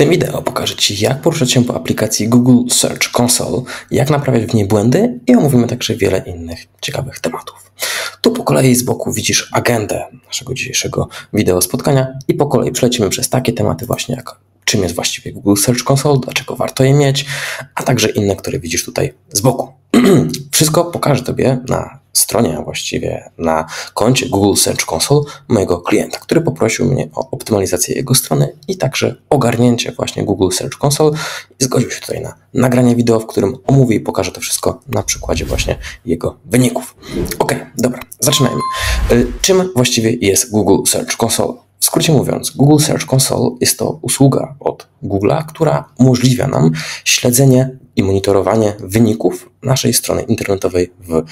tym wideo pokażę Ci, jak poruszać się po aplikacji Google Search Console, jak naprawiać w niej błędy i omówimy także wiele innych ciekawych tematów. Tu po kolei z boku widzisz agendę naszego dzisiejszego wideo spotkania i po kolei przelecimy przez takie tematy właśnie jak czym jest właściwie Google Search Console, dlaczego warto je mieć, a także inne, które widzisz tutaj z boku. Wszystko pokażę Tobie na stronie, a właściwie na koncie Google Search Console mojego klienta, który poprosił mnie o optymalizację jego strony i także ogarnięcie właśnie Google Search Console i zgodził się tutaj na nagranie wideo, w którym omówi i pokaże to wszystko na przykładzie właśnie jego wyników. Ok, dobra, zaczynajmy. Czym właściwie jest Google Search Console? W skrócie mówiąc, Google Search Console jest to usługa od Google'a, która umożliwia nam śledzenie i monitorowanie wyników naszej strony internetowej w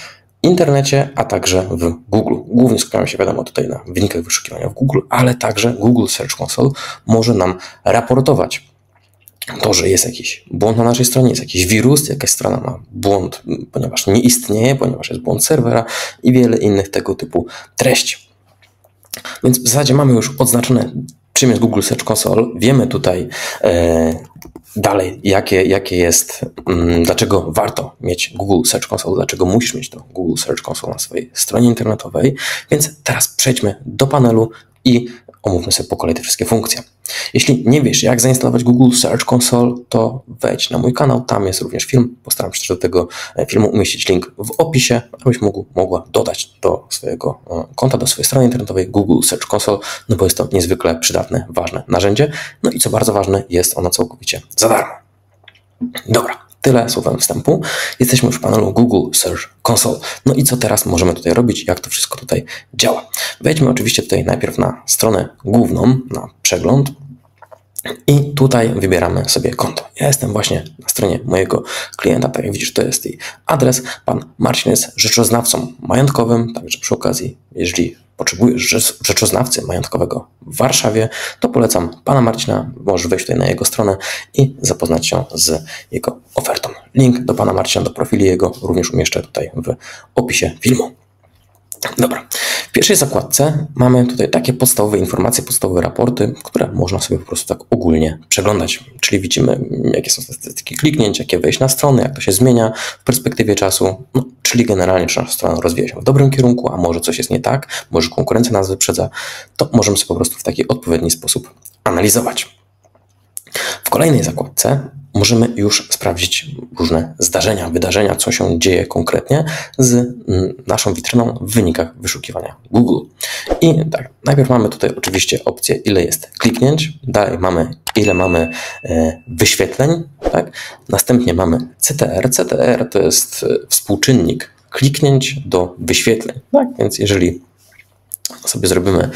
internecie, a także w Google. Głównie skupiamy się, wiadomo, tutaj na wynikach wyszukiwania w Google, ale także Google Search Console może nam raportować to, że jest jakiś błąd na naszej stronie, jest jakiś wirus, jakaś strona ma błąd, ponieważ nie istnieje, ponieważ jest błąd serwera i wiele innych tego typu treści. Więc w zasadzie mamy już odznaczone, czym jest Google Search Console. Wiemy tutaj dalej, jakie jest, dlaczego warto mieć Google Search Console, dlaczego musisz mieć to Google Search Console na swojej stronie internetowej. Więc teraz przejdźmy do panelu i omówmy sobie po kolei te wszystkie funkcje. Jeśli nie wiesz, jak zainstalować Google Search Console, to wejdź na mój kanał, tam jest również film. Postaram się też do tego filmu umieścić link w opisie, abyś mogła dodać do swojego konta, do swojej strony internetowej Google Search Console, no bo jest to niezwykle przydatne, ważne narzędzie. No i co bardzo ważne, jest ono całkowicie za darmo. Dobra. Tyle słowem wstępu. Jesteśmy już w panelu Google Search Console. No i co teraz możemy tutaj robić? Jak to wszystko tutaj działa? Wejdźmy oczywiście tutaj najpierw na stronę główną, na przegląd i tutaj wybieramy sobie konto. Ja jestem właśnie na stronie mojego klienta. Tak jak widzisz, to jest jej adres. Pan Marcin jest rzeczoznawcą majątkowym, także przy okazji, jeżeli potrzebujesz rzeczoznawcy majątkowego w Warszawie, to polecam pana Marcina. Możesz wejść tutaj na jego stronę i zapoznać się z jego ofertą. Link do pana Marcina, do profili jego również umieszczę tutaj w opisie filmu. Dobra, w pierwszej zakładce mamy tutaj takie podstawowe informacje, podstawowe raporty, które można sobie po prostu tak ogólnie przeglądać. Czyli widzimy, jakie są statystyki kliknięć, jakie wejść na stronę, jak to się zmienia w perspektywie czasu. No, czyli generalnie, czy nasza strona rozwija się w dobrym kierunku, a może coś jest nie tak, może konkurencja nas wyprzedza, to możemy sobie po prostu w taki odpowiedni sposób analizować. W kolejnej zakładce możemy już sprawdzić różne zdarzenia, wydarzenia, co się dzieje konkretnie z naszą witryną w wynikach wyszukiwania Google. I tak, najpierw mamy tutaj oczywiście opcję, ile jest kliknięć, dalej mamy, ile mamy wyświetleń, tak? Następnie mamy CTR. CTR to jest współczynnik kliknięć do wyświetleń, tak? Więc jeżeli sobie zrobimy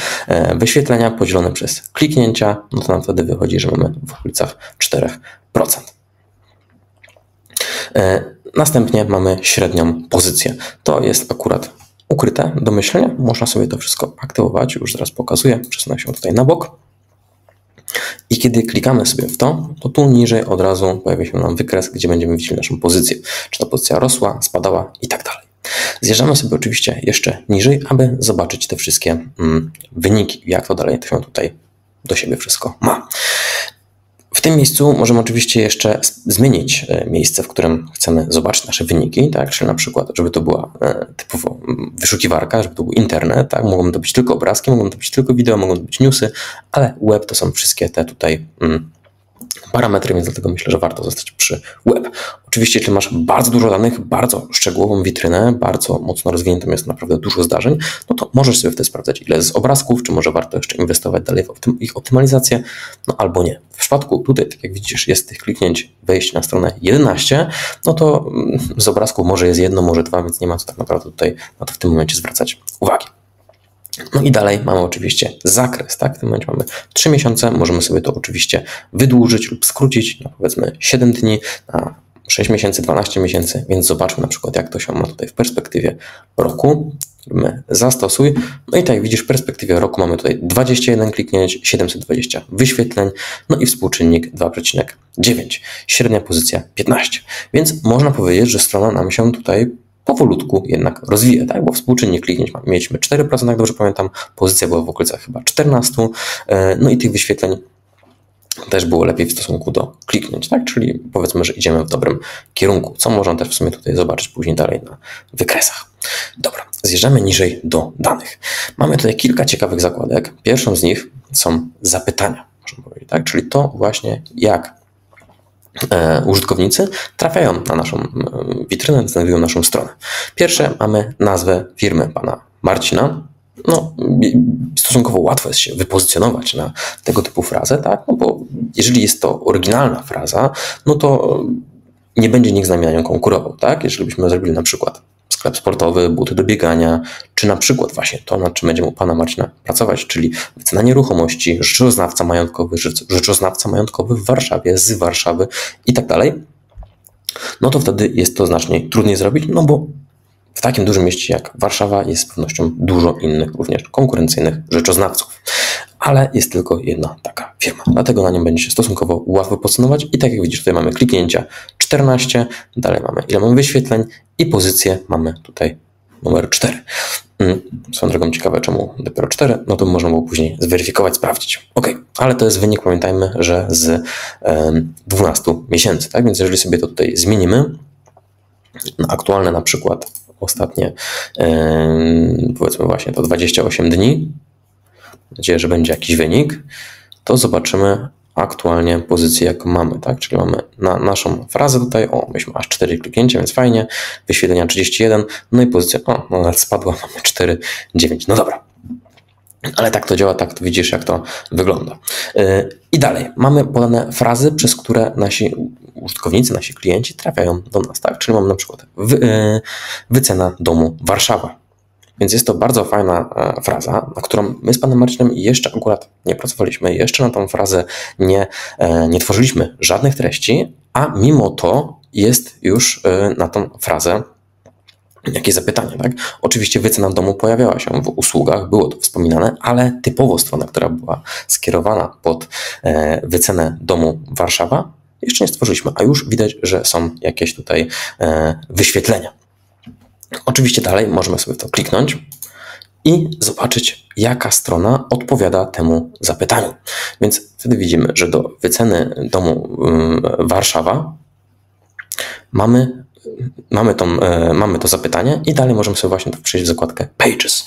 wyświetlenia podzielone przez kliknięcia, no to nam wtedy wychodzi, że mamy w okolicach 4%. Następnie mamy średnią pozycję. To jest akurat ukryte do myślenia. Można sobie to wszystko aktywować. Już zaraz pokazuję. Przesunę się tutaj na bok. I kiedy klikamy sobie w to, to tu niżej od razu pojawia się nam wykres, gdzie będziemy widzieli naszą pozycję. Czy ta pozycja rosła, spadała i tak dalej. Zjeżdżamy sobie oczywiście jeszcze niżej, aby zobaczyć te wszystkie wyniki, jak to dalej to się tutaj do siebie wszystko ma. W tym miejscu możemy oczywiście jeszcze zmienić miejsce, w którym chcemy zobaczyć nasze wyniki, tak? Czyli na przykład, żeby to była typowo wyszukiwarka, żeby to był internet, tak? Mogą to być tylko obrazki, mogą to być tylko wideo, mogą to być newsy, ale web to są wszystkie te tutaj parametry, więc dlatego myślę, że warto zostać przy web. Oczywiście, jeśli masz bardzo dużo danych, bardzo szczegółową witrynę, bardzo mocno rozwiniętą, jest naprawdę dużo zdarzeń, no to możesz sobie wtedy sprawdzać, ile jest z obrazków, czy może warto jeszcze inwestować dalej w ich optymalizację, no albo nie. W przypadku tutaj, tak jak widzisz, jest tych kliknięć, wejść na stronę 11, no to z obrazków może jest jedno, może dwa, więc nie ma co tak naprawdę tutaj na to w tym momencie zwracać uwagi. No i dalej mamy oczywiście zakres, tak? W tym momencie mamy 3 miesiące, możemy sobie to oczywiście wydłużyć lub skrócić na powiedzmy 7 dni, na 6 miesięcy, 12 miesięcy, więc zobaczmy na przykład, jak to się ma tutaj w perspektywie roku. Robimy zastosuj, no i tak jak widzisz, w perspektywie roku mamy tutaj 21 kliknięć, 720 wyświetleń, no i współczynnik 2,9, średnia pozycja 15, więc można powiedzieć, że strona nam się tutaj powolutku jednak rozwija, tak? Bo współczynnik kliknięć mieliśmy 4%, jak dobrze pamiętam, pozycja była w okolicach chyba 14%, no i tych wyświetleń też było lepiej w stosunku do kliknięć, tak? Czyli powiedzmy, że idziemy w dobrym kierunku, co można też w sumie tutaj zobaczyć później dalej na wykresach. Dobra, zjeżdżamy niżej do danych. Mamy tutaj kilka ciekawych zakładek. Pierwszą z nich są zapytania, można powiedzieć, tak? Czyli to właśnie jak użytkownicy trafiają na naszą witrynę, znajdują naszą stronę. Pierwsze mamy nazwę firmy pana Marcina. No, stosunkowo łatwo jest się wypozycjonować na tego typu frazę, tak? No bo jeżeli jest to oryginalna fraza, no to nie będzie nikt z nami na nią konkurował, tak? Jeżeli byśmy zrobili na przykład sklep sportowy, buty do biegania, czy na przykład właśnie to, nad czym będziemy u pana Marcina pracować, czyli wycena nieruchomości, rzeczoznawca majątkowy w Warszawie, z Warszawy i tak dalej, no to wtedy jest to znacznie trudniej zrobić, no bo w takim dużym mieście jak Warszawa jest z pewnością dużo innych, również konkurencyjnych rzeczoznawców. Ale jest tylko jedna taka firma, dlatego na nią będzie się stosunkowo łatwo podsumować i tak jak widzisz, tutaj mamy kliknięcia 14, dalej mamy ile mamy wyświetleń i pozycję mamy tutaj numer 4. Swoją drogą ciekawe, czemu dopiero 4, no to można było później zweryfikować, sprawdzić. Ok, ale to jest wynik, pamiętajmy, że z 12 miesięcy, tak? Więc jeżeli sobie to tutaj zmienimy na aktualne na przykład ostatnie, powiedzmy właśnie to 28 dni, mam nadzieję, że będzie jakiś wynik, to zobaczymy aktualnie pozycję, jaką mamy, tak? Czyli mamy na naszą frazę tutaj, myśmy aż 4 kliknięcia, więc fajnie, wyświetlenia 31, no i pozycja, nawet spadła, mamy 4,9, no dobra. Ale tak to działa, tak to widzisz, jak to wygląda. I dalej, mamy podane frazy, przez które nasi użytkownicy, nasi klienci trafiają do nas, tak? Czyli mamy na przykład wycena domu Warszawa. Więc jest to bardzo fajna fraza, na którą my z panem Marcinem jeszcze akurat nie pracowaliśmy, jeszcze na tą frazę nie tworzyliśmy żadnych treści, a mimo to jest już na tą frazę jakieś zapytanie, tak? Oczywiście wycena domu pojawiała się w usługach, było to wspominane, ale typowo strona, która była skierowana pod wycenę domu Warszawa, jeszcze nie stworzyliśmy, a już widać, że są jakieś tutaj wyświetlenia. Oczywiście dalej możemy sobie w to kliknąć i zobaczyć, jaka strona odpowiada temu zapytaniu. Więc wtedy widzimy, że do wyceny domu Warszawa mamy to zapytanie i dalej możemy sobie właśnie przejść w zakładkę Pages.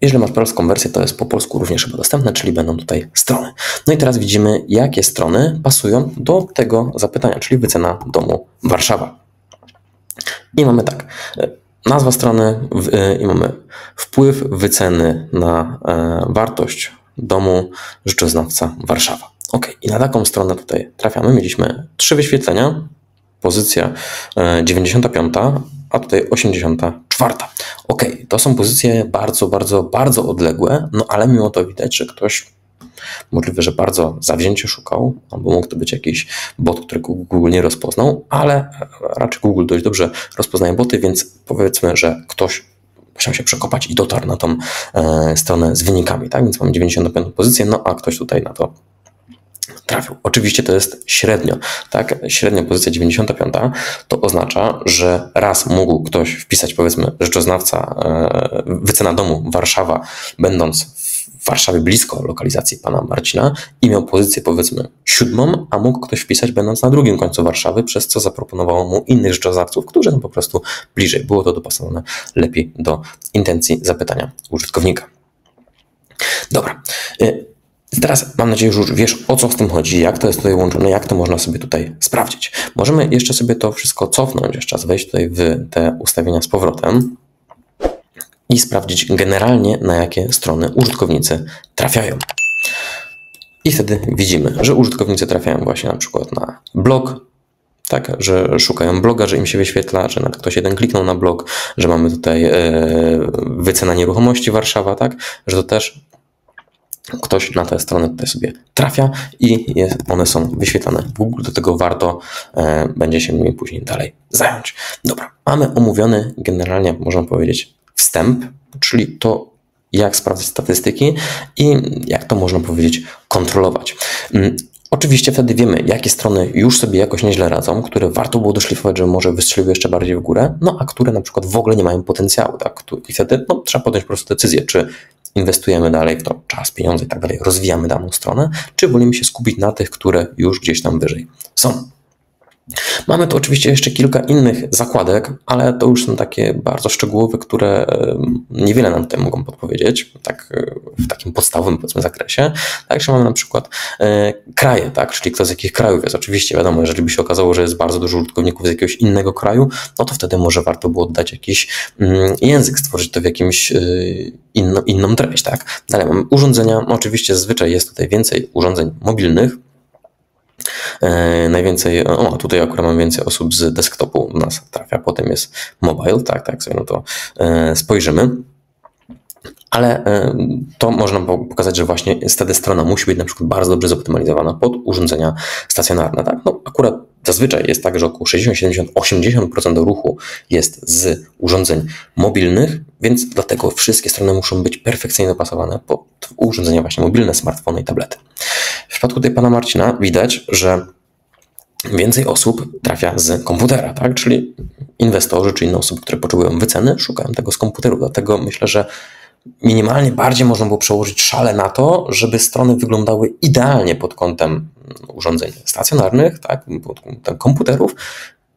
Jeżeli masz polską wersję, to jest po polsku również chyba dostępne, czyli będą tutaj strony. No i teraz widzimy, jakie strony pasują do tego zapytania, czyli wycena domu Warszawa. I mamy tak, nazwa strony i mamy wpływ wyceny na wartość domu rzeczoznawca Warszawa. Ok, i na taką stronę tutaj trafiamy. Mieliśmy 3 wyświetlenia, pozycja 95, a tutaj 84. Ok, to są pozycje bardzo, bardzo, bardzo odległe, no ale mimo to widać, że ktoś możliwe, że bardzo zawzięcie szukał, albo mógł to być jakiś bot, którego Google nie rozpoznał, ale raczej Google dość dobrze rozpoznaje boty, więc powiedzmy, że ktoś musiał się przekopać i dotarł na tą stronę z wynikami, tak? Więc mamy 95 pozycję, no a ktoś tutaj na to trafił. Oczywiście to jest średnio, tak? Średnia pozycja 95 to oznacza, że raz mógł ktoś wpisać, powiedzmy, rzeczoznawca, wycena domu Warszawa, będąc w Warszawie blisko lokalizacji pana Marcina i miał pozycję, powiedzmy, 7, a mógł ktoś wpisać, będąc na drugim końcu Warszawy, przez co zaproponowało mu innych rzeczoznawców, którzy po prostu bliżej. Było to dopasowane lepiej do intencji zapytania użytkownika. Dobra. Teraz mam nadzieję, że już wiesz, o co w tym chodzi, jak to jest tutaj łączone, jak to można sobie tutaj sprawdzić. Możemy jeszcze sobie to wszystko cofnąć, jeszcze raz wejść tutaj w te ustawienia z powrotem i sprawdzić generalnie, na jakie strony użytkownicy trafiają. I wtedy widzimy, że użytkownicy trafiają właśnie na przykład na blog, tak, że szukają bloga, że im się wyświetla, że nawet ktoś jeden kliknął na blog, że mamy tutaj wycena nieruchomości Warszawa, tak, że to też ktoś na tę stronę tutaj sobie trafia i one są wyświetlane w Google, do tego warto będzie się nimi później dalej zająć. Dobra, mamy omówiony generalnie, można powiedzieć, wstęp, czyli to, jak sprawdzać statystyki i jak to, można powiedzieć, kontrolować. Oczywiście wtedy wiemy, jakie strony już sobie jakoś nieźle radzą, które warto było doszlifować, żeby może wystrzeliły jeszcze bardziej w górę, no a które na przykład w ogóle nie mają potencjału, tak? I wtedy trzeba podjąć po prostu decyzję, czy inwestujemy dalej w to czas, pieniądze i tak dalej, rozwijamy daną stronę, czy wolimy się skupić na tych, które już gdzieś tam wyżej są. Mamy tu oczywiście jeszcze kilka innych zakładek, ale to już są takie bardzo szczegółowe, które niewiele nam tutaj mogą podpowiedzieć, tak w takim podstawowym, powiedzmy, zakresie. Także mamy na przykład kraje, tak, czyli kto z jakich krajów jest. Oczywiście wiadomo, jeżeli by się okazało, że jest bardzo dużo użytkowników z jakiegoś innego kraju, no to wtedy może warto było dodać jakiś język, stworzyć to w jakimś inną treść, tak. Dalej mamy urządzenia, oczywiście zazwyczaj jest tutaj więcej urządzeń mobilnych. Najwięcej, tutaj akurat mam więcej osób z desktopu do nas trafia, potem jest mobile, tak sobie na to spojrzymy. Ale to można pokazać, że właśnie wtedy strona musi być na przykład bardzo dobrze zoptymalizowana pod urządzenia stacjonarne. Tak? No, akurat zazwyczaj jest tak, że około 60, 70, 80% ruchu jest z urządzeń mobilnych, więc dlatego wszystkie strony muszą być perfekcyjnie dopasowane pod urządzenia właśnie mobilne, smartfony i tablety. W przypadku tej pana Marcina widać, że więcej osób trafia z komputera, tak? Czyli inwestorzy czy inne osoby, które potrzebują wyceny, szukają tego z komputerów. Dlatego myślę, że minimalnie bardziej można było przełożyć szale na to, żeby strony wyglądały idealnie pod kątem urządzeń stacjonarnych, tak? Pod kątem komputerów,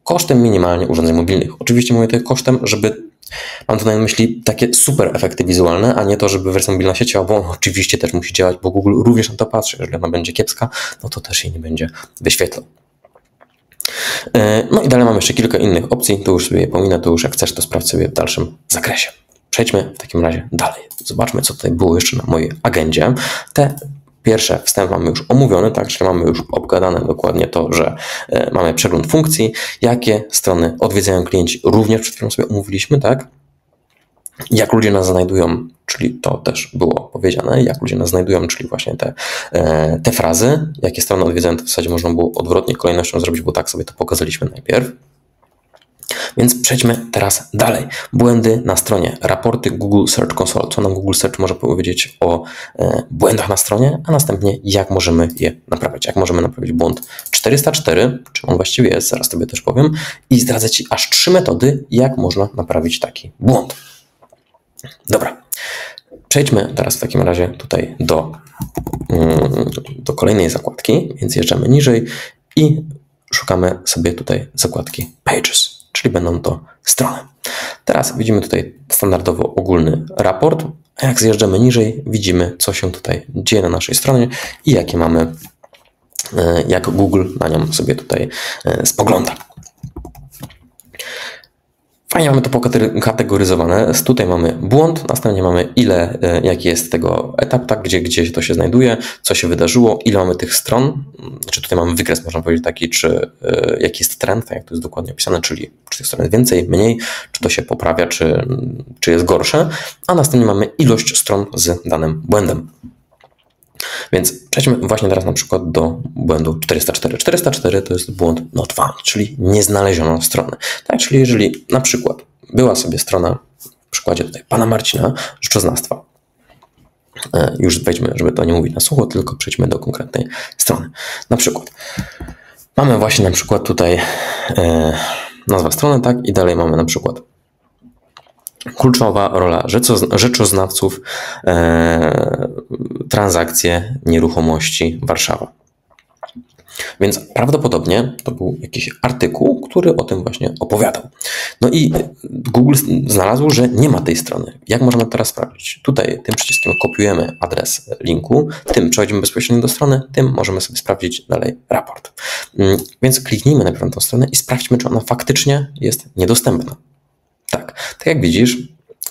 kosztem minimalnie urządzeń mobilnych. Oczywiście mówię tutaj kosztem, żeby mam tutaj na myśli takie super efekty wizualne, a nie to, żeby wersja mobilna się działała, bo oczywiście też musi działać, bo Google również na to patrzy. Jeżeli ona będzie kiepska, no to też jej nie będzie wyświetlał. No i dalej mamy jeszcze kilka innych opcji, to już sobie je pominę, to już jak chcesz, to sprawdź sobie w dalszym zakresie. Przejdźmy w takim razie dalej. Zobaczmy, co tutaj było jeszcze na mojej agendzie. Te pierwsze wstęp mamy już omówiony, tak, czyli mamy już obgadane dokładnie to, że mamy przegląd funkcji, jakie strony odwiedzają klienci, również przed chwilą sobie omówiliśmy, tak, jak ludzie nas znajdują, czyli to też było powiedziane, jak ludzie nas znajdują, czyli właśnie te frazy, jakie strony odwiedzają, to w zasadzie można było odwrotnie kolejnością zrobić, bo tak sobie to pokazaliśmy najpierw. Więc przejdźmy teraz dalej. Błędy na stronie, raporty Google Search Console. Co nam Google Search może powiedzieć o błędach na stronie, a następnie jak możemy je naprawić. Jak możemy naprawić błąd 404, czym on właściwie jest, zaraz Tobie też powiem, i zdradzę Ci aż 3 metody, jak można naprawić taki błąd. Dobra, przejdźmy teraz w takim razie tutaj do kolejnej zakładki, więc jeżdżamy niżej i szukamy sobie tutaj zakładki Pages, czyli będą to strony. Teraz widzimy tutaj standardowo ogólny raport, a jak zjeżdżamy niżej, widzimy, co się tutaj dzieje na naszej stronie i jakie mamy, jak Google na nią sobie tutaj spogląda. Fajnie mamy to pokategoryzowane. Tutaj mamy błąd, następnie mamy jaki jest tego etap, tak, gdzie to się znajduje, co się wydarzyło, ile mamy tych stron, czy tutaj mamy wykres, można powiedzieć taki, czy jaki jest trend, tak jak to jest dokładnie opisane, czyli czy tych stron jest więcej, mniej, czy to się poprawia, czy jest gorsze, a następnie mamy ilość stron z danym błędem. Więc przejdźmy właśnie teraz na przykład do błędu 404. 404 to jest błąd not found, czyli nie znaleziono strony. Tak, czyli jeżeli na przykład była sobie strona, w przykładzie tutaj pana Marcina, rzeczoznawstwa. Już wejdźmy, żeby to nie mówić na sucho, tylko przejdźmy do konkretnej strony. Na przykład mamy właśnie na przykład tutaj nazwa strony, tak, i dalej mamy na przykład kluczowa rola rzeczoznawców, transakcje, nieruchomości, Warszawa. Więc prawdopodobnie to był jakiś artykuł, który o tym właśnie opowiadał. No i Google znalazł, że nie ma tej strony. Jak możemy teraz sprawdzić? Tutaj tym przyciskiem kopiujemy adres linku, tym przechodzimy bezpośrednio do strony, tym możemy sobie sprawdzić dalej raport. Więc kliknijmy najpierw na tę stronę i sprawdźmy, czy ona faktycznie jest niedostępna. Tak jak widzisz,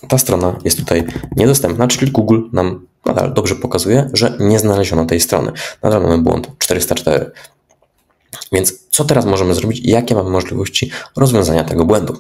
ta strona jest tutaj niedostępna, czyli Google nam nadal dobrze pokazuje, że nie znaleziono tej strony. Nadal mamy błąd 404. Więc co teraz możemy zrobić i jakie mamy możliwości rozwiązania tego błędu?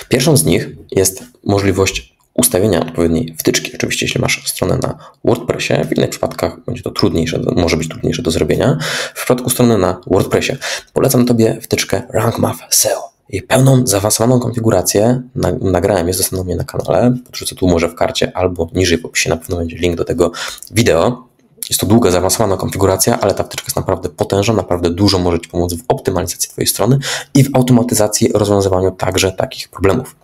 Pierwszą z nich jest możliwość ustawienia odpowiedniej wtyczki. Oczywiście jeśli masz stronę na WordPressie, w innych przypadkach będzie to trudniejsze, może być trudniejsze do zrobienia. W przypadku strony na WordPressie polecam Tobie wtyczkę Rank Math SEO. Jej pełną, zaawansowaną konfigurację nagrałem, jest dostępna u mnie na kanale, podrzucę tu może w karcie albo niżej w opisie, na pewno będzie link do tego wideo. Jest to długa, zaawansowana konfiguracja, ale ta wtyczka jest naprawdę potężna, naprawdę dużo może Ci pomóc w optymalizacji Twojej strony i w automatyzacji rozwiązywaniu także takich problemów.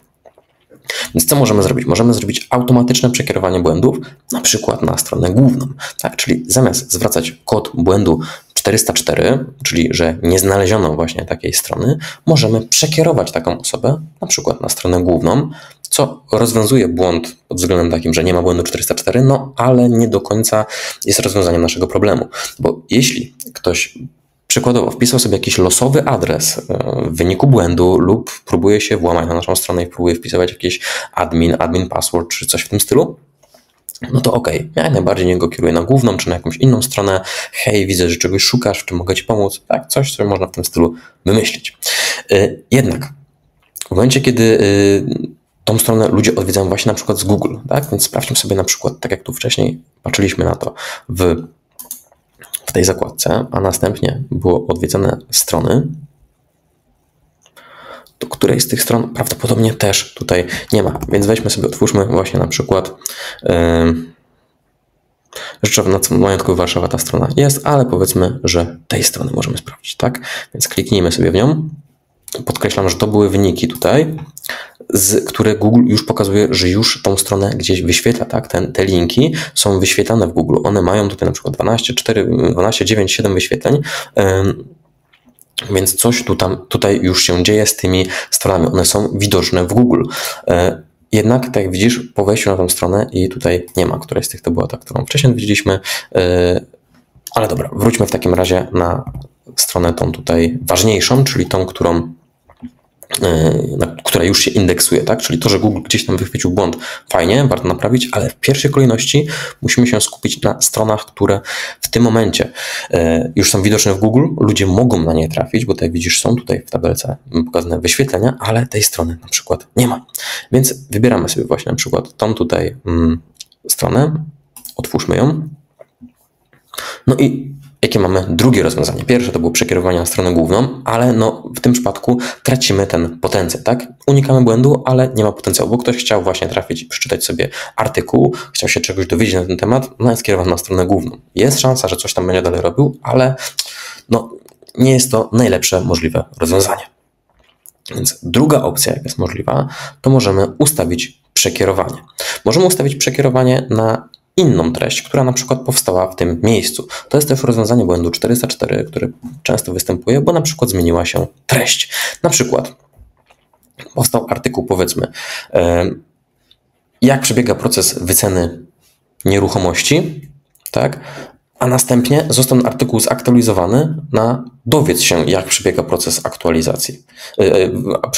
Więc co możemy zrobić? Możemy zrobić automatyczne przekierowanie błędów, na przykład na stronę główną. Tak? Czyli zamiast zwracać kod błędu 404, czyli że nie znaleziono właśnie takiej strony, możemy przekierować taką osobę na przykład na stronę główną, co rozwiązuje błąd pod względem takim, że nie ma błędu 404, no ale nie do końca jest rozwiązaniem naszego problemu. Bo jeśli ktoś przykładowo wpisał sobie jakiś losowy adres w wyniku błędu lub próbuje się włamać na naszą stronę i próbuje wpisywać jakiś admin password czy coś w tym stylu, no to okej, ja najbardziej nie go kieruję na główną czy na jakąś inną stronę. Hej, widzę, że czegoś szukasz, w czym mogę ci pomóc. Tak, coś, co można w tym stylu wymyślić. Jednak w momencie, kiedy tą stronę ludzie odwiedzają właśnie na przykład z Google, tak, więc sprawdźmy sobie na przykład, tak jak tu wcześniej patrzyliśmy na to w tej zakładce, a następnie było odwiedzane strony, to której z tych stron prawdopodobnie też tutaj nie ma. Więc weźmy sobie, otwórzmy właśnie na przykład Rzeczowy Majątkowy Warszawa, ta strona jest, ale powiedzmy, że tej strony możemy sprawdzić, tak? Więc kliknijmy sobie w nią. Podkreślam, że to były wyniki tutaj, które Google już pokazuje, że już tą stronę gdzieś wyświetla, tak? Te linki są wyświetlane w Google. One mają tutaj na przykład 12, 9, 7 wyświetleń, więc coś tutaj już się dzieje z tymi stronami. One są widoczne w Google. Jednak, tak jak widzisz, po wejściu na tę stronę i tutaj nie ma, której z tych to była ta, którą wcześniej widzieliśmy. Ale dobra, wróćmy w takim razie na stronę tą tutaj ważniejszą, czyli tą, która już się indeksuje, tak? Czyli to, że Google gdzieś tam wychwycił błąd, fajnie, warto naprawić, ale w pierwszej kolejności musimy się skupić na stronach, które w tym momencie już są widoczne w Google, ludzie mogą na nie trafić, bo tak widzisz, są tutaj w tabelce pokazane wyświetlenia, ale tej strony na przykład nie ma. Więc wybieramy sobie właśnie na przykład tą tutaj stronę, otwórzmy ją. No i jakie mamy drugie rozwiązanie? Pierwsze to było przekierowanie na stronę główną, ale no w tym przypadku tracimy ten potencjał, tak? Unikamy błędu, ale nie ma potencjału, bo ktoś chciał właśnie trafić i przeczytać sobie artykuł, chciał się czegoś dowiedzieć na ten temat, no jest skierowany na stronę główną. Jest szansa, że coś tam będzie dalej robił, ale no nie jest to najlepsze możliwe rozwiązanie. Więc druga opcja, jaka jest możliwa, to możemy ustawić przekierowanie. Możemy ustawić przekierowanie na inną treść, która na przykład powstała w tym miejscu. To jest też rozwiązanie błędu 404, które często występuje, bo na przykład zmieniła się treść. Na przykład powstał artykuł, powiedzmy, jak przebiega proces wyceny nieruchomości, tak? A następnie został ten artykuł zaktualizowany na dowiedz się, jak przebiega proces aktualizacji,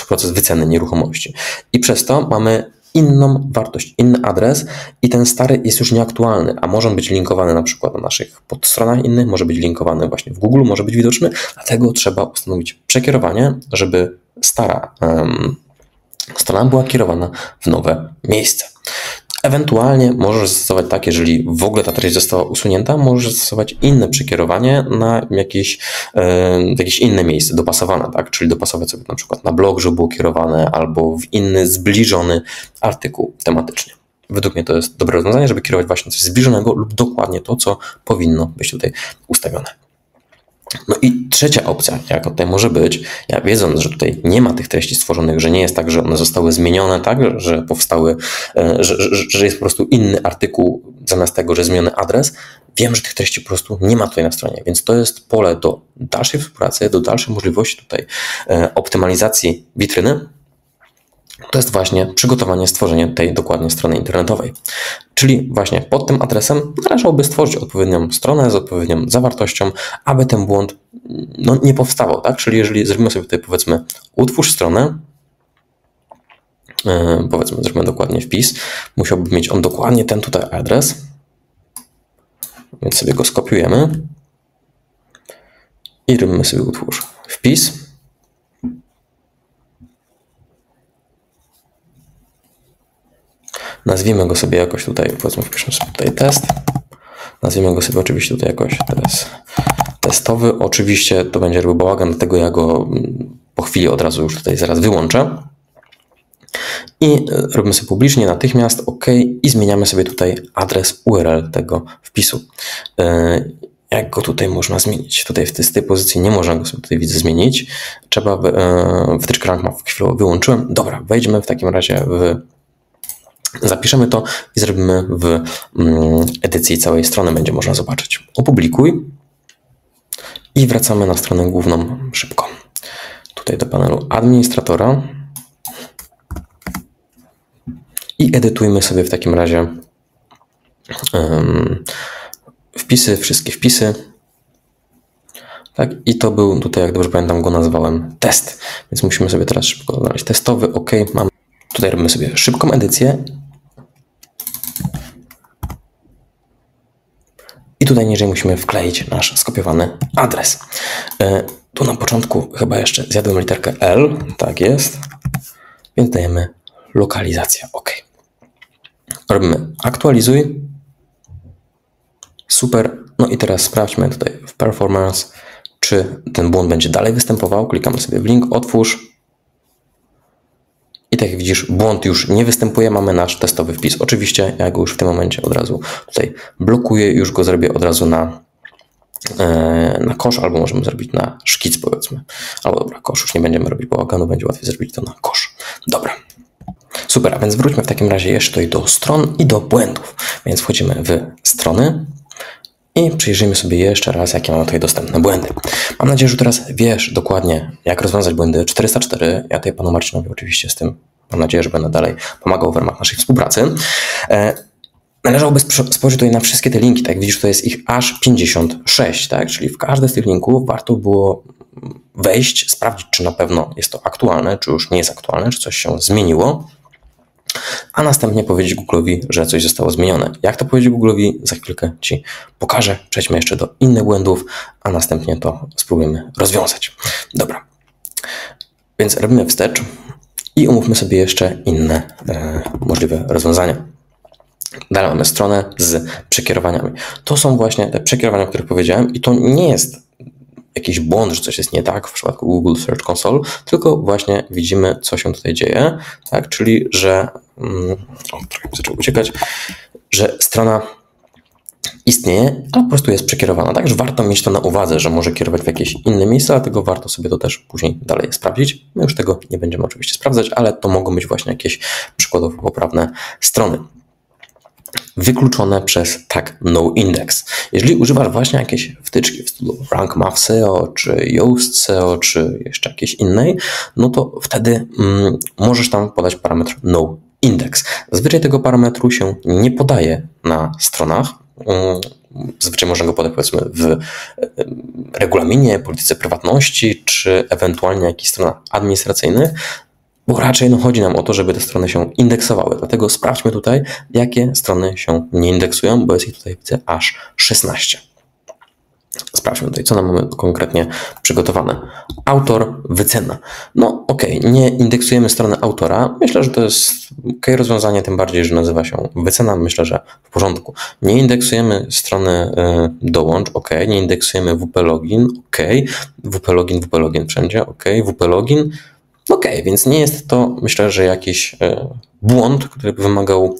proces wyceny nieruchomości. I przez to mamy inną wartość, inny adres i ten stary jest już nieaktualny, a może być linkowany na przykład na naszych podstronach innych, może być linkowany właśnie w Google, może być widoczny, dlatego trzeba ustanowić przekierowanie, żeby stara strona była kierowana w nowe miejsce. Ewentualnie możesz zastosować tak, jeżeli w ogóle ta treść została usunięta, możesz zastosować inne przekierowanie na jakieś inne miejsce dopasowane, tak? Czyli dopasować sobie na przykład na blog, żeby było kierowane, albo w inny zbliżony artykuł tematycznie. Według mnie to jest dobre rozwiązanie, żeby kierować właśnie coś zbliżonego lub dokładnie to, co powinno być tutaj ustawione. No i trzecia opcja, jaka tutaj może być, ja wiedząc, że tutaj nie ma tych treści stworzonych, że nie jest tak, że one zostały zmienione, tak, że powstały, że jest po prostu inny artykuł zamiast tego, że zmieniony adres, wiem, że tych treści po prostu nie ma tutaj na stronie, więc to jest pole do dalszej współpracy, do dalszej możliwości tutaj optymalizacji witryny. To jest właśnie przygotowanie, stworzenie tej dokładnie strony internetowej. Czyli właśnie pod tym adresem należałoby stworzyć odpowiednią stronę z odpowiednią zawartością, aby ten błąd nie powstawał. Tak? Czyli jeżeli zrobimy sobie tutaj, powiedzmy, utwórz stronę, powiedzmy, zrobimy dokładnie wpis, musiałby mieć on dokładnie ten tutaj adres, więc sobie go skopiujemy i robimy sobie utwórz wpis. Nazwijmy go sobie jakoś tutaj, powiedzmy, wpiszmy sobie tutaj test. Nazwijmy go sobie oczywiście tutaj jakoś testowy. Oczywiście to będzie robił bałagan, dlatego ja go po chwili od razu już tutaj zaraz wyłączę. I robimy sobie publicznie natychmiast OK i zmieniamy sobie tutaj adres URL tego wpisu. Jak go tutaj można zmienić? Tutaj z tej pozycji nie można go sobie tutaj widzę zmienić. Trzeba wtyczkę Rank Map chwilowo wyłączyłem. Dobra, wejdźmy w takim razie w Zapiszemy to i zrobimy w edycji całej strony, będzie można zobaczyć. Opublikuj i wracamy na stronę główną szybko. Tutaj do panelu administratora i edytujmy sobie w takim razie wpisy, wszystkie wpisy. Tak, i to był tutaj, jak dobrze pamiętam, go nazwałem test. Więc musimy sobie teraz szybko znaleźć testowy. OK, mamy. Tutaj robimy sobie szybką edycję. I tutaj niżej musimy wkleić nasz skopiowany adres. Tu na początku chyba jeszcze zjadłem literkę L. Tak jest. Więc dajemy lokalizację. OK. Robimy aktualizuj. Super. No i teraz sprawdźmy tutaj w performance, czy ten błąd będzie dalej występował. Klikamy sobie w link, otwórz. I tak jak widzisz, błąd już nie występuje, mamy nasz testowy wpis. Oczywiście ja go już w tym momencie od razu tutaj blokuję, już go zrobię od razu na kosz, albo możemy zrobić na szkic, powiedzmy. Albo dobra, kosz już nie będziemy robić bałaganu, będzie łatwiej zrobić to na kosz. Dobra. Super, a więc wróćmy w takim razie jeszcze tutaj do stron i do błędów. Więc wchodzimy w strony i przyjrzyjmy sobie jeszcze raz, jakie mamy tutaj dostępne błędy. Mam nadzieję, że teraz wiesz dokładnie, jak rozwiązać błędy 404. Ja tutaj panu Marcinowi oczywiście z tym, mam nadzieję, że będę dalej pomagał w ramach naszej współpracy. Należałoby spojrzeć tutaj na wszystkie te linki. Tak jak widzisz, to jest ich aż 56, tak? Czyli w każdy z tych linków warto było wejść, sprawdzić, czy na pewno jest to aktualne, czy już nie jest aktualne, czy coś się zmieniło, a następnie powiedzieć Google'owi, że coś zostało zmienione. Jak to powiedzieć Google'owi? Za chwilkę Ci pokażę. Przejdźmy jeszcze do innych błędów, a następnie to spróbujemy rozwiązać. Dobra, więc robimy wstecz i omówmy sobie jeszcze inne możliwe rozwiązania. Dalej mamy stronę z przekierowaniami. To są właśnie te przekierowania, o których powiedziałem, i to nie jest jakiś błąd, że coś jest nie tak w przypadku Google Search Console, tylko właśnie widzimy, co się tutaj dzieje, tak? Czyli, że trochę mi zaczął uciekać, że strona istnieje, ale po prostu jest przekierowana. Także warto mieć to na uwadze, że może kierować w jakieś inne miejsca, dlatego warto sobie to też później dalej sprawdzić. My już tego nie będziemy oczywiście sprawdzać, ale to mogą być właśnie jakieś przykładowo poprawne strony. Wykluczone przez tag noindex. Jeżeli używasz właśnie jakiejś wtyczki w stylu Rank Math SEO, czy Yoast SEO, czy jeszcze jakiejś innej, no to wtedy możesz tam podać parametr noindex. Zazwyczaj tego parametru się nie podaje na stronach. Zazwyczaj można go podać, powiedzmy, w regulaminie, polityce prywatności, czy ewentualnie jakichś stronach administracyjnych, bo raczej chodzi nam o to, żeby te strony się indeksowały. Dlatego sprawdźmy tutaj, jakie strony się nie indeksują, bo jest ich tutaj, widzę, aż 16. Sprawdźmy tutaj, co nam mamy konkretnie przygotowane. Autor, wycena. No nie indeksujemy strony autora. Myślę, że to jest rozwiązanie, tym bardziej, że nazywa się wycena. Myślę, że w porządku. Nie indeksujemy strony dołącz, nie indeksujemy WP login, WP login wszędzie, WP login. Więc nie jest to, myślę, że jakiś błąd, który by wymagał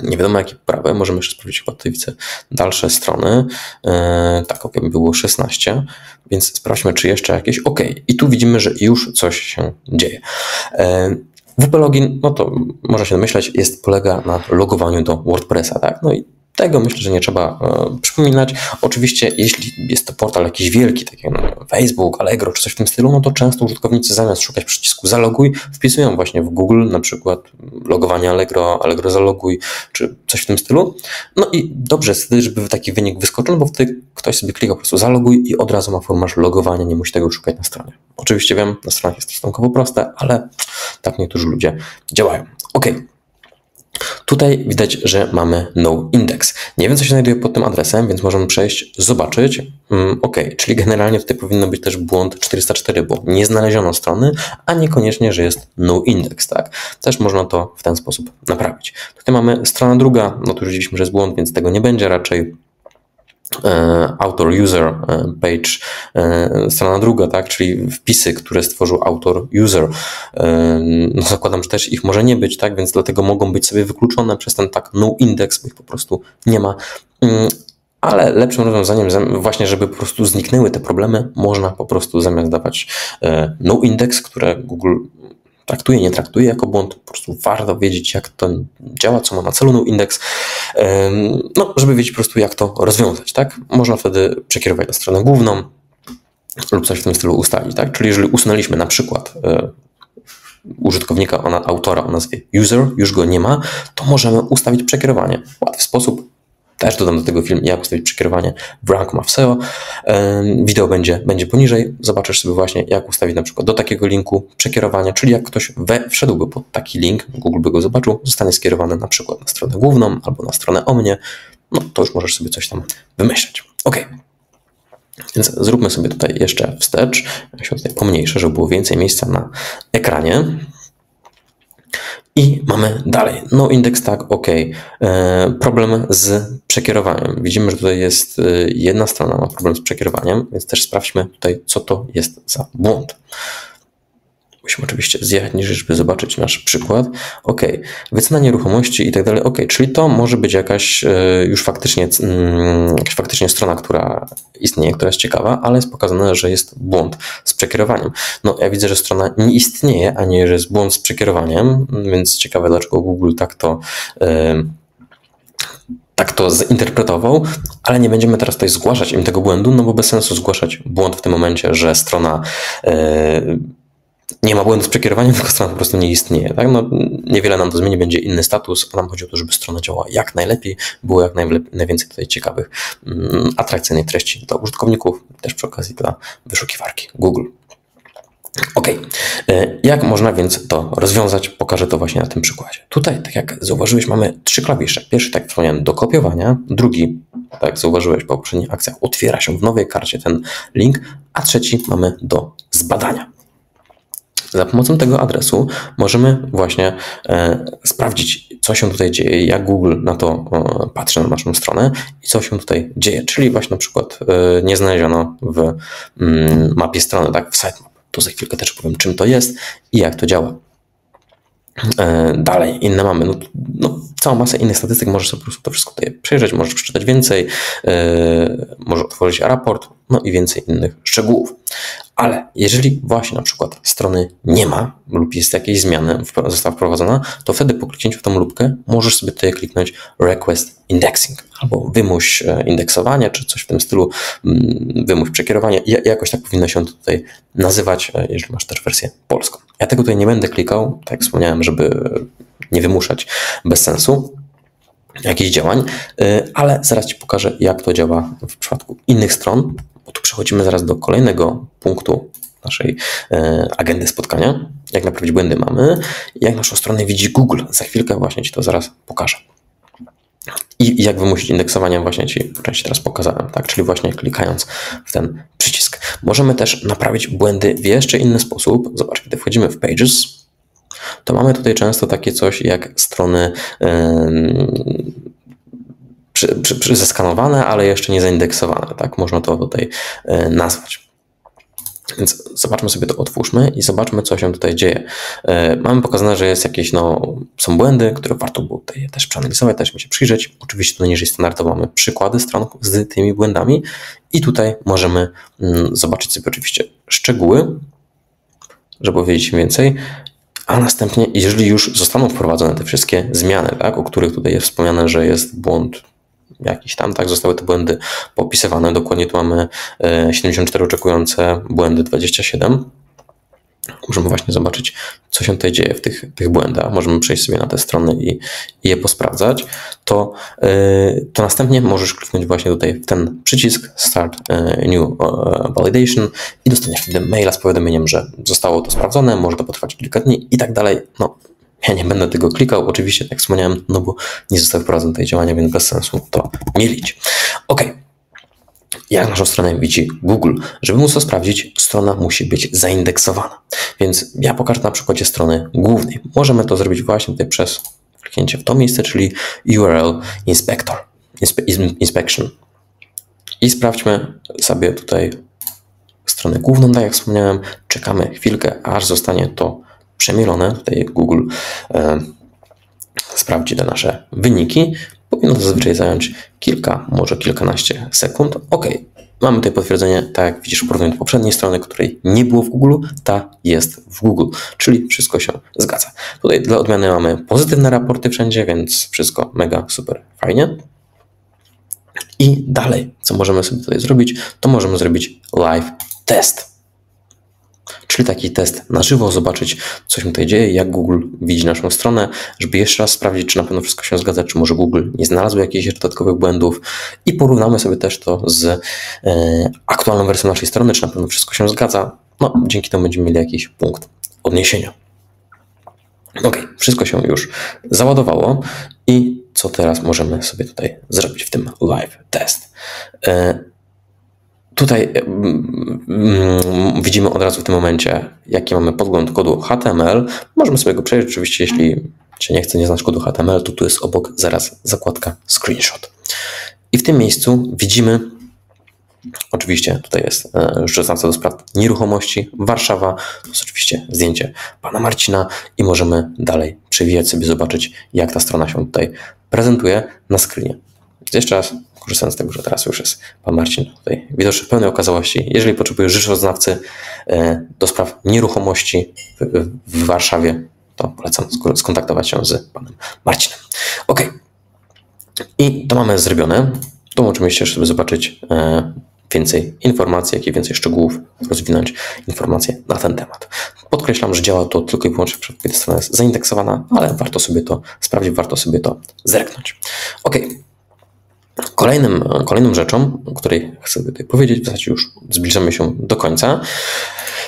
nie wiadomo jakie poprawy. Możemy jeszcze sprawdzić, chyba tutaj widzę dalsze strony. Tak, było 16, więc sprawdźmy, czy jeszcze jakieś. I tu widzimy, że już coś się dzieje. WP login, no to można się domyśleć, polega na logowaniu do WordPressa, tak? No i tego myślę, że nie trzeba przypominać. Oczywiście, jeśli jest to portal jakiś wielki, taki jak Facebook, Allegro czy coś w tym stylu, no to często użytkownicy zamiast szukać przycisku zaloguj, wpisują właśnie w Google na przykład logowanie Allegro, Allegro zaloguj, czy coś w tym stylu. No i dobrze jest wtedy, żeby taki wynik wyskoczył, bo wtedy ktoś sobie klika po prostu zaloguj i od razu ma formularz logowania, nie musi tego szukać na stronie. Oczywiście wiem, na stronach jest to stosunkowo proste, ale tak niektórzy ludzie działają. Tutaj widać, że mamy noindex. Nie wiem, co się znajduje pod tym adresem, więc możemy przejść, zobaczyć. Czyli generalnie tutaj powinno być też błąd 404, bo nie znaleziono strony, a niekoniecznie, że jest noindex, tak? Też można to w ten sposób naprawić. Tutaj mamy strona druga, no tu już widzieliśmy, że jest błąd, więc tego nie będzie raczej. Author user page, strona druga, tak, czyli wpisy, które stworzył autor user. No zakładam, że też ich może nie być, tak, więc dlatego mogą być sobie wykluczone przez ten tag noindex, bo ich po prostu nie ma. Ale lepszym rozwiązaniem właśnie, żeby po prostu zniknęły te problemy, można po prostu zamiast dawać noindex, które Google traktuje, nie traktuje jako błąd. Po prostu warto wiedzieć, jak to działa, co ma na celu noindex, no, żeby wiedzieć po prostu, jak to rozwiązać, tak? Można wtedy przekierować na stronę główną lub coś w tym stylu ustalić, tak? Czyli jeżeli usunęliśmy na przykład użytkownika, autora o nazwie user, już go nie ma, to możemy ustawić przekierowanie w łatwy sposób. Też dodam do tego film, jak ustawić przekierowanie w Rank Math SEO. Wideo będzie poniżej. Zobaczysz sobie właśnie, jak ustawić na przykład do takiego linku przekierowanie, czyli jak ktoś wszedłby pod taki link, Google by go zobaczył, zostanie skierowany na przykład na stronę główną albo na stronę o mnie, no to już możesz sobie coś tam wymyśleć. Ok. Więc zróbmy sobie tutaj jeszcze wstecz. Ja się tutaj pomniejszę, żeby było więcej miejsca na ekranie. I mamy dalej. No index tag, ok. Problem z przekierowaniem. Widzimy, że tutaj jest jedna strona ma problem z przekierowaniem, więc też sprawdźmy tutaj, co to jest za błąd. Musimy oczywiście zjechać niżej, żeby zobaczyć nasz przykład. Ok, wycena nieruchomości i tak dalej. Ok, czyli to może być jakaś już faktycznie strona, która istnieje, która jest ciekawa, ale jest pokazane, że jest błąd z przekierowaniem. No ja widzę, że strona nie istnieje, a nie, że jest błąd z przekierowaniem, więc ciekawe, dlaczego Google tak to zinterpretował, ale nie będziemy teraz tutaj zgłaszać im tego błędu, no bo bez sensu zgłaszać błąd w tym momencie, że strona nie ma błędu z przekierowaniem, tylko strona po prostu nie istnieje. Tak? No, niewiele nam to zmieni, będzie inny status, a nam chodzi o to, żeby strona działała jak najlepiej, było jak najwięcej tutaj ciekawych, atrakcyjnych treści dla użytkowników, też przy okazji dla wyszukiwarki Google. Ok, jak można więc to rozwiązać? Pokażę to właśnie na tym przykładzie. Tutaj, tak jak zauważyłeś, mamy 3 klawisze. Pierwszy, tak jak wspomniałem, do kopiowania, drugi, tak jak zauważyłeś po poprzednich akcjach, otwiera się w nowej karcie ten link, a trzeci mamy do zbadania. Za pomocą tego adresu możemy właśnie sprawdzić, co się tutaj dzieje, jak Google na to patrzy na naszą stronę i co się tutaj dzieje. Czyli właśnie na przykład nie znaleziono w mapie strony, tak, w sitemap. To za chwilkę też powiem, czym to jest i jak to działa. Dalej, inne mamy, całą masę innych statystyk, możesz sobie po prostu to wszystko tutaj przejrzeć, możesz przeczytać więcej, możesz otworzyć raport, no i więcej innych szczegółów. Ale jeżeli właśnie na przykład strony nie ma lub jest jakieś zmiany, została wprowadzona, to wtedy po kliknięciu w tą lupkę możesz sobie tutaj kliknąć Request Indexing albo wymuś indeksowanie, czy coś w tym stylu, wymuś przekierowanie. Jakoś tak powinno się tutaj nazywać, jeżeli masz też wersję polską. Ja tego tutaj nie będę klikał, tak jak wspomniałem, żeby nie wymuszać bez sensu jakichś działań, ale zaraz Ci pokażę, jak to działa w przypadku innych stron, bo tu przechodzimy zaraz do kolejnego punktu naszej agendy spotkania. Jak naprawić błędy mamy, jak naszą stronę widzi Google. Za chwilkę właśnie Ci to zaraz pokażę. I jak wymusić indeksowanie, właśnie Ci po części teraz pokazałem, tak? Czyli właśnie klikając w ten przycisk. Możemy też naprawić błędy w jeszcze inny sposób. Zobacz, kiedy wchodzimy w Pages, to mamy tutaj często takie coś jak strony zeskanowane, ale jeszcze nie zaindeksowane, tak? Można to tutaj nazwać. Więc zobaczmy sobie to, otwórzmy i zobaczmy, co się tutaj dzieje. Mamy pokazane, że jest jakieś, są błędy, które warto było tutaj też przeanalizować, też mi się przyjrzeć. Oczywiście tu niżej standardowo mamy przykłady stron z tymi błędami i tutaj możemy zobaczyć sobie oczywiście szczegóły, żeby powiedzieć więcej, a następnie, jeżeli już zostaną wprowadzone te wszystkie zmiany, tak, o których tutaj jest wspomniane, że jest błąd jakiś tam, tak, zostały te błędy popisywane. Dokładnie tu mamy 74 oczekujące, błędy 27. Możemy właśnie zobaczyć, co się tutaj dzieje w tych błędach. Możemy przejść sobie na te strony i je posprawdzać. To następnie możesz kliknąć właśnie tutaj w ten przycisk Start New Validation i dostaniesz wtedy maila z powiadomieniem, że zostało to sprawdzone, może to potrwać kilka dni i tak dalej. Ja nie będę tego klikał, oczywiście, tak jak wspomniałem, bo nie zostały wprowadzone tutaj działania, więc bez sensu to mielić. Ok. Jak naszą stronę widzi Google? Żeby móc to sprawdzić, strona musi być zaindeksowana. Więc ja pokażę na przykładzie strony głównej. Możemy to zrobić właśnie tutaj przez kliknięcie w to miejsce, czyli URL Inspection. I sprawdźmy sobie tutaj stronę główną, tak jak wspomniałem. Czekamy chwilkę, aż zostanie to przemielone. Tutaj Google sprawdzi te nasze wyniki. Powinno to zazwyczaj zająć kilka, może kilkanaście sekund. OK. mamy tutaj potwierdzenie, tak jak widzisz w porównaniu do poprzedniej strony, której nie było w Google, ta jest w Google, czyli wszystko się zgadza. Tutaj dla odmiany mamy pozytywne raporty wszędzie, więc wszystko mega, super fajnie. I dalej, co możemy sobie tutaj zrobić, to możemy zrobić live test. Czyli taki test na żywo, zobaczyć, co się tutaj dzieje, jak Google widzi naszą stronę, żeby jeszcze raz sprawdzić, czy na pewno wszystko się zgadza, czy może Google nie znalazł jakichś dodatkowych błędów i porównamy sobie też to z aktualną wersją naszej strony, czy na pewno wszystko się zgadza. No, dzięki temu będziemy mieli jakiś punkt odniesienia. Ok, wszystko się już załadowało i co teraz możemy sobie tutaj zrobić w tym live test? Tutaj widzimy od razu w tym momencie, jaki mamy podgląd kodu HTML. Możemy sobie go przejrzeć, oczywiście jeśli Cię nie chce, nie znasz kodu HTML, to tu jest obok zaraz zakładka Screenshot. I w tym miejscu widzimy, oczywiście tutaj jest rzeczoznawca do spraw nieruchomości, Warszawa, to jest oczywiście zdjęcie pana Marcina i możemy dalej przewijać sobie, zobaczyć, jak ta strona się tutaj prezentuje na screenie. Jeszcze raz, korzystając z tego, że teraz już jest pan Marcin tutaj widoczny w pełnej okazałości. Jeżeli potrzebujesz rzeczoznawcy do spraw nieruchomości w Warszawie, to polecam skontaktować się z panem Marcinem. Ok. I to mamy zrobione. Tu możemy jeszcze sobie zobaczyć więcej informacji, jak i więcej szczegółów, rozwinąć informacje na ten temat. Podkreślam, że działa to tylko i wyłącznie w przypadku, kiedy strona jest zaindeksowana, ale warto sobie to sprawdzić, warto sobie to zerknąć. Ok. Kolejną rzeczą, o której chcę tutaj powiedzieć, w zasadzie już zbliżamy się do końca,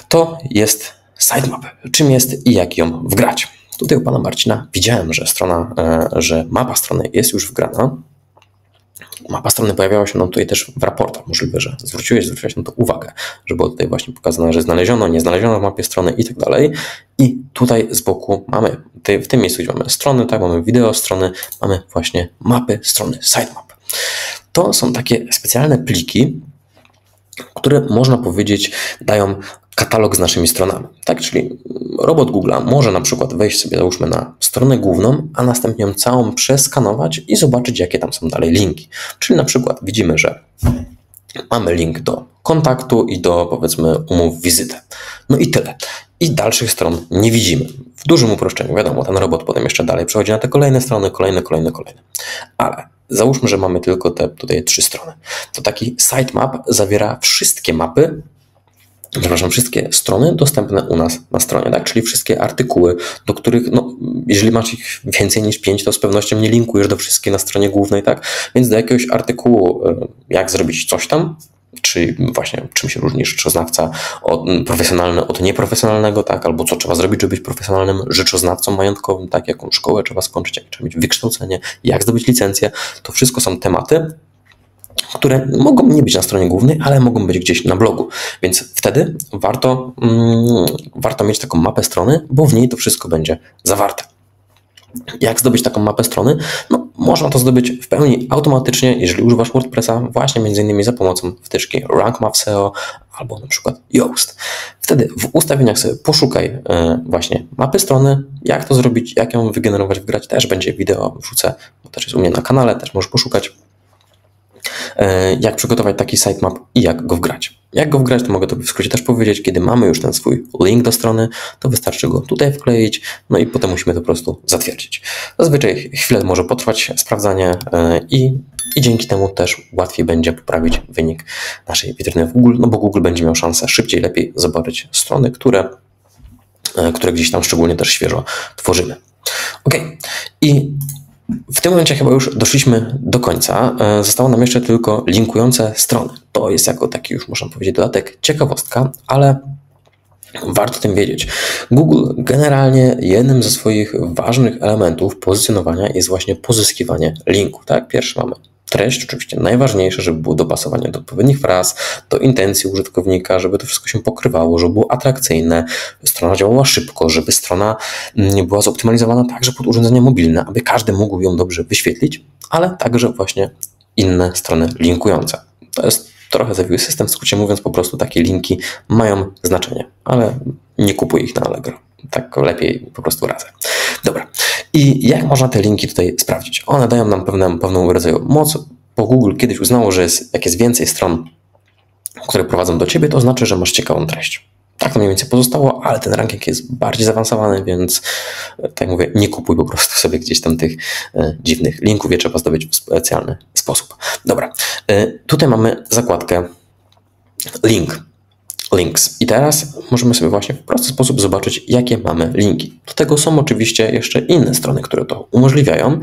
to jest sitemap. Czym jest i jak ją wgrać. Tutaj u pana Marcina widziałem, że mapa strony jest już wgrana. Mapa strony pojawiała się nam tutaj też w raportach. Możliwe, że zwróciłeś na to uwagę, że było tutaj właśnie pokazane, że znaleziono, nie znaleziono w mapie strony i tak dalej. I tutaj z boku mamy, w tym miejscu, gdzie mamy strony, tak, mamy wideo strony, mamy właśnie mapy strony sitemap. To są takie specjalne pliki, które można powiedzieć dają katalog z naszymi stronami. Tak, czyli robot Google'a może na przykład wejść sobie, załóżmy, na stronę główną, a następnie ją całą przeskanować i zobaczyć, jakie tam są dalej linki. Czyli na przykład widzimy, że mamy link do kontaktu i do, powiedzmy, umów wizytę. No i tyle. I dalszych stron nie widzimy. W dużym uproszczeniu, wiadomo, ten robot potem jeszcze dalej przechodzi na te kolejne strony, kolejne. Ale załóżmy, że mamy tylko te tutaj 3 strony. To taki sitemap zawiera wszystkie wszystkie strony dostępne u nas na stronie, tak? Czyli wszystkie artykuły, do których, no, jeżeli masz ich więcej niż 5, to z pewnością nie linkujesz do wszystkich na stronie głównej, tak? Więc do jakiegoś artykułu, jak zrobić coś tam, czy właśnie czym się różni rzeczoznawca profesjonalny od nieprofesjonalnego, tak? Albo co trzeba zrobić, żeby być profesjonalnym rzeczoznawcą majątkowym, tak? Jaką szkołę trzeba skończyć, jak trzeba mieć wykształcenie, jak zdobyć licencję. To wszystko są tematy, które mogą nie być na stronie głównej, ale mogą być gdzieś na blogu. Więc wtedy warto mieć taką mapę strony, bo w niej to wszystko będzie zawarte. Jak zdobyć taką mapę strony? No, można to zdobyć w pełni automatycznie, jeżeli używasz WordPressa, właśnie m.in. za pomocą wtyczki Rank Math SEO albo na przykład Yoast. Wtedy w ustawieniach sobie poszukaj właśnie mapy strony, jak to zrobić, jak ją wygenerować, wgrać. Też będzie wideo, wrzucę, bo też jest u mnie na kanale, też możesz poszukać. Jak przygotować taki sitemap i jak go wgrać. Jak go wgrać, to mogę to w skrócie też powiedzieć. Kiedy mamy już ten swój link do strony, to wystarczy go tutaj wkleić, no i potem musimy to po prostu zatwierdzić. Zazwyczaj chwilę może potrwać sprawdzanie i dzięki temu też łatwiej będzie poprawić wynik naszej witryny w Google, no bo Google będzie miał szansę szybciej, lepiej zobaczyć strony, które gdzieś tam szczególnie też świeżo tworzymy. Ok. I w tym momencie chyba już doszliśmy do końca. Zostało nam jeszcze tylko linkujące strony. To jest jako taki już, można powiedzieć, dodatek, ciekawostka, ale warto o tym wiedzieć. Google generalnie jednym ze swoich ważnych elementów pozycjonowania jest właśnie pozyskiwanie linku. Tak? Pierwszy mamy treść, oczywiście najważniejsze, żeby było dopasowanie do odpowiednich fraz, do intencji użytkownika, żeby to wszystko się pokrywało, żeby było atrakcyjne, strona działała szybko, żeby strona była zoptymalizowana także pod urządzenia mobilne, aby każdy mógł ją dobrze wyświetlić, ale także właśnie inne strony linkujące. To jest trochę zawiły system, w skrócie mówiąc, po prostu takie linki mają znaczenie, ale nie kupuj ich na Allegro. Tak lepiej po prostu radzę. Dobra. I jak można te linki tutaj sprawdzić? One dają nam pewną rodzaju moc, bo Google kiedyś uznało, że jak jest więcej stron które prowadzą do Ciebie, to znaczy, że masz ciekawą treść. Tak to mniej więcej pozostało, ale ten ranking jest bardziej zaawansowany, więc tak jak mówię, nie kupuj po prostu sobie gdzieś tam tych dziwnych linków, je trzeba zdobyć w specjalny sposób. Dobra, tutaj mamy zakładkę Links. I teraz możemy sobie właśnie w prosty sposób zobaczyć, jakie mamy linki. Do tego są oczywiście jeszcze inne strony, które to umożliwiają.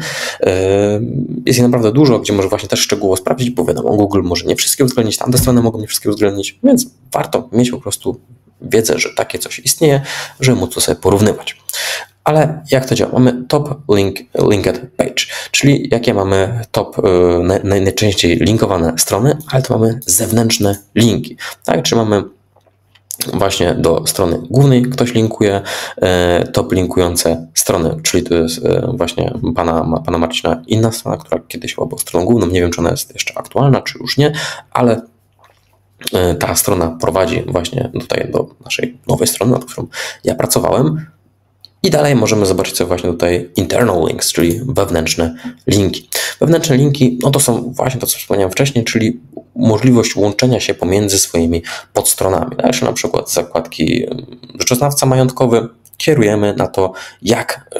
Jest ich naprawdę dużo, gdzie może właśnie też szczegółowo sprawdzić, bo wiadomo, Google może nie wszystkie uwzględnić, tamte strony mogą nie wszystkie uwzględnić, więc warto mieć po prostu wiedzę, że takie coś istnieje, żeby móc to sobie porównywać. Ale jak to działa? Mamy top linked page, czyli jakie mamy top najczęściej linkowane strony, ale to mamy zewnętrzne linki. Tak? Czyli mamy właśnie do strony głównej ktoś linkuje, top linkujące strony, czyli to jest właśnie pana Marcina inna strona, która kiedyś była stroną główną. Nie wiem, czy ona jest jeszcze aktualna, czy już nie, ale ta strona prowadzi właśnie tutaj do naszej nowej strony, nad którą ja pracowałem. I dalej możemy zobaczyć sobie właśnie tutaj internal links, czyli wewnętrzne linki. Wewnętrzne linki, no to są właśnie to, co wspomniałem wcześniej, czyli możliwość łączenia się pomiędzy swoimi podstronami. Także na przykład z zakładki rzeczoznawca majątkowy kierujemy na to, jak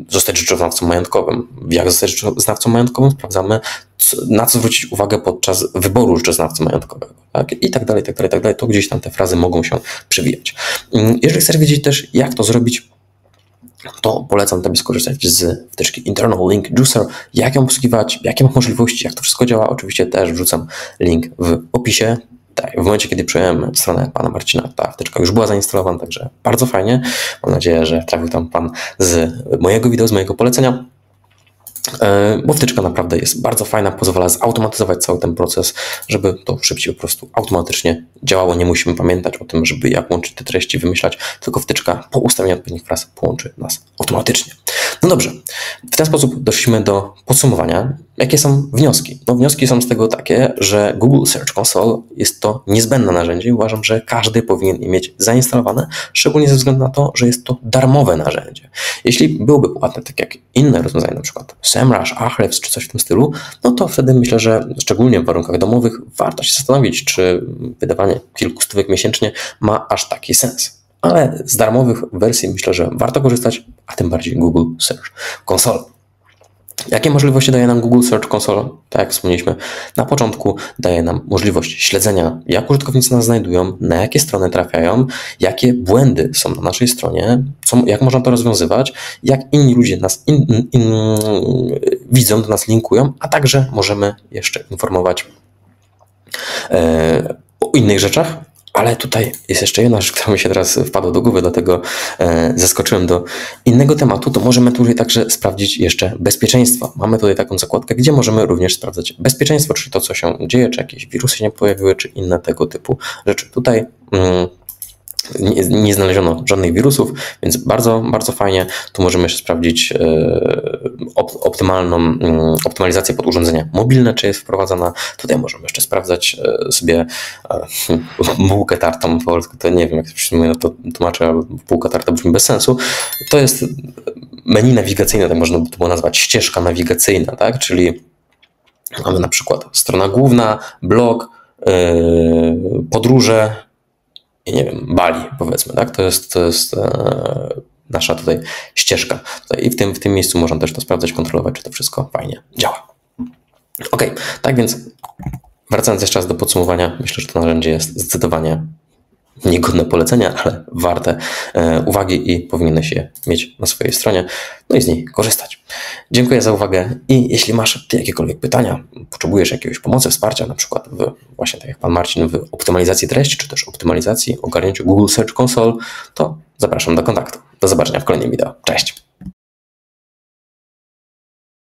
zostać rzeczoznawcą majątkowym. Jak zostać rzeczoznawcą majątkowym, sprawdzamy, na co zwrócić uwagę podczas wyboru rzeczoznawcy majątkowego. Tak? I tak dalej, tak dalej, tak dalej. To gdzieś tam te frazy mogą się przewijać. Jeżeli chcesz wiedzieć też, jak to zrobić, to polecam Tobie skorzystać z wtyczki Internal Link Juicer, jak ją obsługiwać, jakie ma możliwości, jak to wszystko działa. Oczywiście też wrzucam link w opisie. Tak, w momencie, kiedy przejąłem stronę pana Marcina, ta wtyczka już była zainstalowana, także bardzo fajnie. Mam nadzieję, że trafił tam pan z mojego wideo, z mojego polecenia. Bo wtyczka naprawdę jest bardzo fajna, pozwala zautomatyzować cały ten proces, żeby to szybciej po prostu automatycznie działało. Nie musimy pamiętać o tym, żeby jak łączyć te treści, wymyślać, tylko wtyczka po ustawieniu odpowiednich fraz połączy nas automatycznie. No dobrze, w ten sposób doszliśmy do podsumowania. Jakie są wnioski? No, wnioski są z tego takie, że Google Search Console jest to niezbędne narzędzie i uważam, że każdy powinien je mieć zainstalowane, szczególnie ze względu na to, że jest to darmowe narzędzie. Jeśli byłoby płatne, tak jak inne rozwiązania, na przykład SEMrush, Ahrefs czy coś w tym stylu, no to wtedy myślę, że szczególnie w warunkach domowych warto się zastanowić, czy wydawanie kilku stówek miesięcznie ma aż taki sens. Ale z darmowych wersji myślę, że warto korzystać, a tym bardziej Google Search Console. Jakie możliwości daje nam Google Search Console? Tak jak wspomnieliśmy na początku, daje nam możliwość śledzenia, jak użytkownicy nas znajdują, na jakie strony trafiają, jakie błędy są na naszej stronie, jak można to rozwiązywać, jak inni ludzie nas widzą, do nas linkują, a także możemy jeszcze informować o innych rzeczach. Ale tutaj jest jeszcze jedna rzecz, która mi się teraz wpadła do głowy, dlatego zeskoczyłem do innego tematu. To możemy tutaj także sprawdzić jeszcze bezpieczeństwo. Mamy tutaj taką zakładkę, gdzie możemy również sprawdzać bezpieczeństwo, czyli to, co się dzieje, czy jakieś wirusy się nie pojawiły, czy inne tego typu rzeczy. Tutaj nie znaleziono żadnych wirusów, więc bardzo, bardzo fajnie. Tu możemy jeszcze sprawdzić optymalizację pod urządzenia mobilne, czy jest wprowadzana. Tutaj możemy jeszcze sprawdzać sobie bułkę tartą po polsku, to nie wiem, jak to tłumaczę, ale bułka tarta brzmi bez sensu. To jest menu nawigacyjne, tak można by to było nazwać, ścieżka nawigacyjna, tak? Czyli mamy na przykład strona główna, blog, podróże, nie wiem, Bali, powiedzmy, tak? To jest nasza tutaj ścieżka. I w tym miejscu można też to sprawdzać, kontrolować, czy to wszystko fajnie działa. Ok, tak więc wracając jeszcze raz do podsumowania, myślę, że to narzędzie jest zdecydowanie niegodne polecenia, ale warte uwagi i powinieneś je mieć na swojej stronie, no i z niej korzystać. Dziękuję za uwagę i jeśli masz ty jakiekolwiek pytania, potrzebujesz jakiegoś pomocy, wsparcia, na przykład właśnie tak jak pan Marcin, w optymalizacji treści, czy też optymalizacji, ogarnięciu Google Search Console, to zapraszam do kontaktu. Do zobaczenia w kolejnym wideo. Cześć!